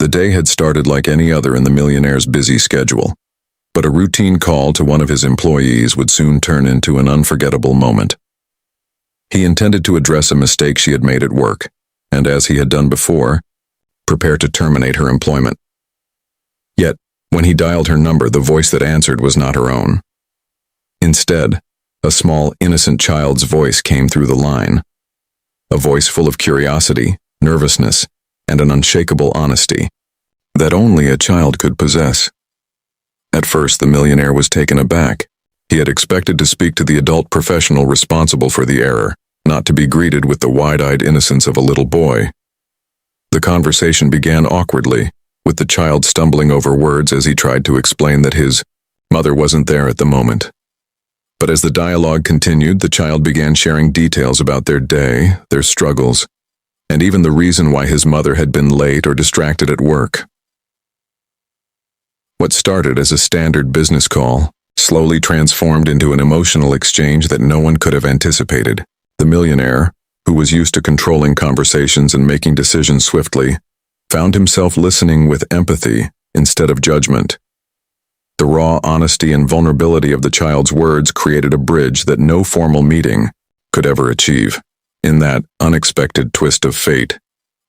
The day had started like any other in the millionaire's busy schedule, but a routine call to one of his employees would soon turn into an unforgettable moment. He intended to address a mistake she had made at work, and as he had done before, prepare to terminate her employment. Yet, when he dialed her number, the voice that answered was not her own. Instead, a small, innocent child's voice came through the line. A voice full of curiosity, nervousness, and an unshakable honesty that only a child could possess. At first, the millionaire was taken aback. He had expected to speak to the adult professional responsible for the error, not to be greeted with the wide-eyed innocence of a little boy. The conversation began awkwardly, with the child stumbling over words as he tried to explain that his mother wasn't there at the moment. But as the dialogue continued, the child began sharing details about their day, their struggles, and even the reason why his mother had been late or distracted at work. What started as a standard business call slowly transformed into an emotional exchange that no one could have anticipated. The millionaire, who was used to controlling conversations and making decisions swiftly, found himself listening with empathy instead of judgment. The raw honesty and vulnerability of the child's words created a bridge that no formal meeting could ever achieve. In that unexpected twist of fate,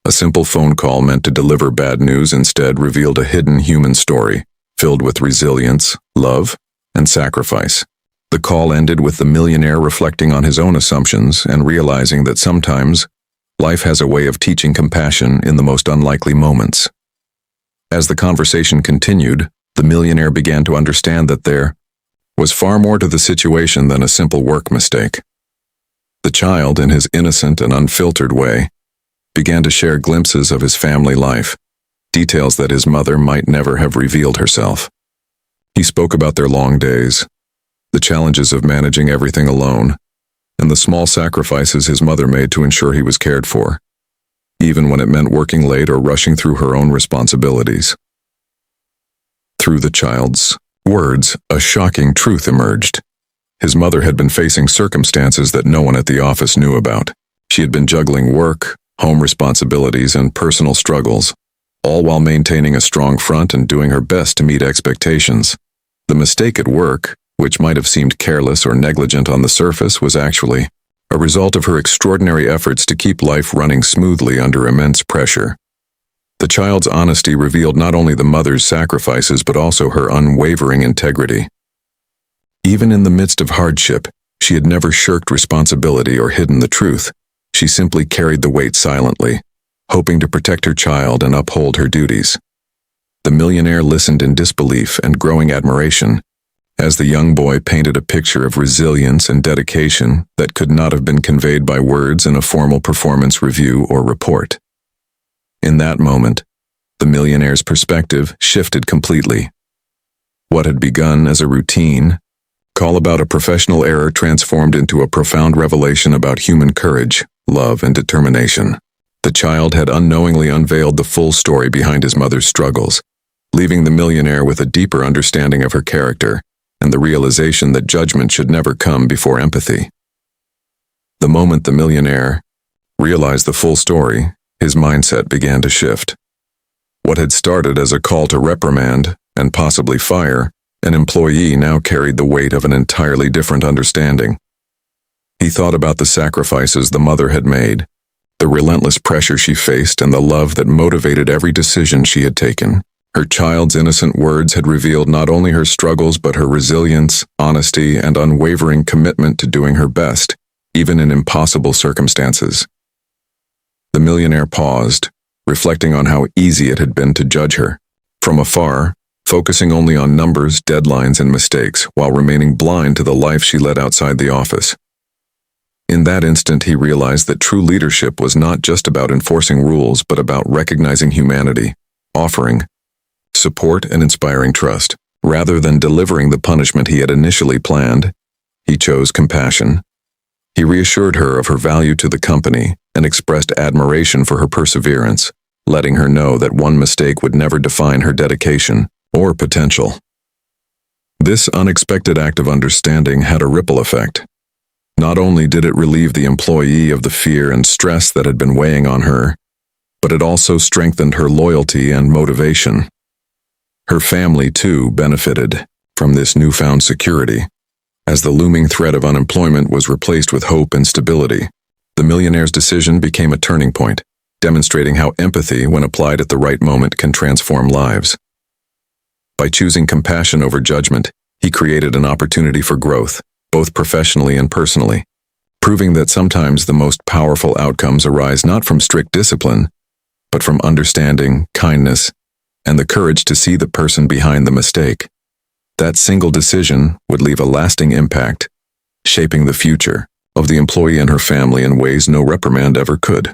a simple phone call meant to deliver bad news instead revealed a hidden human story, filled with resilience, love, and sacrifice. The call ended with the millionaire reflecting on his own assumptions and realizing that sometimes life has a way of teaching compassion in the most unlikely moments. As the conversation continued, the millionaire began to understand that there was far more to the situation than a simple work mistake. The child, in his innocent and unfiltered way, began to share glimpses of his family life, details that his mother might never have revealed herself. He spoke about their long days, the challenges of managing everything alone, and the small sacrifices his mother made to ensure he was cared for, even when it meant working late or rushing through her own responsibilities. Through the child's words, a shocking truth emerged. His mother had been facing circumstances that no one at the office knew about. She had been juggling work, home responsibilities, and personal struggles, all while maintaining a strong front and doing her best to meet expectations. The mistake at work, which might have seemed careless or negligent on the surface, was actually a result of her extraordinary efforts to keep life running smoothly under immense pressure. The child's honesty revealed not only the mother's sacrifices but also her unwavering integrity. Even in the midst of hardship, she had never shirked responsibility or hidden the truth. She simply carried the weight silently, hoping to protect her child and uphold her duties. The millionaire listened in disbelief and growing admiration as the young boy painted a picture of resilience and dedication that could not have been conveyed by words in a formal performance review or report. In that moment, the millionaire's perspective shifted completely. What had begun as a routine call about a professional error transformed into a profound revelation about human courage, love, and determination. The child had unknowingly unveiled the full story behind his mother's struggles, leaving the millionaire with a deeper understanding of her character and the realization that judgment should never come before empathy. The moment the millionaire realized the full story, his mindset began to shift. What had started as a call to reprimand and possibly fire an employee now carried the weight of an entirely different understanding. He thought about the sacrifices the mother had made, the relentless pressure she faced, and the love that motivated every decision she had taken. Her child's innocent words had revealed not only her struggles but her resilience, honesty, and unwavering commitment to doing her best, even in impossible circumstances. The millionaire paused, reflecting on how easy it had been to judge her. From afar, focusing only on numbers, deadlines, and mistakes, while remaining blind to the life she led outside the office. In that instant, he realized that true leadership was not just about enforcing rules, but about recognizing humanity, offering support, and inspiring trust. Rather than delivering the punishment he had initially planned, he chose compassion. He reassured her of her value to the company and expressed admiration for her perseverance, letting her know that one mistake would never define her dedication or potential. This unexpected act of understanding had a ripple effect. Not only did it relieve the employee of the fear and stress that had been weighing on her, but it also strengthened her loyalty and motivation. Her family, too, benefited from this newfound security. As the looming threat of unemployment was replaced with hope and stability, the millionaire's decision became a turning point, demonstrating how empathy, when applied at the right moment, can transform lives. By choosing compassion over judgment, he created an opportunity for growth, both professionally and personally, proving that sometimes the most powerful outcomes arise not from strict discipline, but from understanding, kindness, and the courage to see the person behind the mistake. That single decision would leave a lasting impact, shaping the future of the employee and her family in ways no reprimand ever could.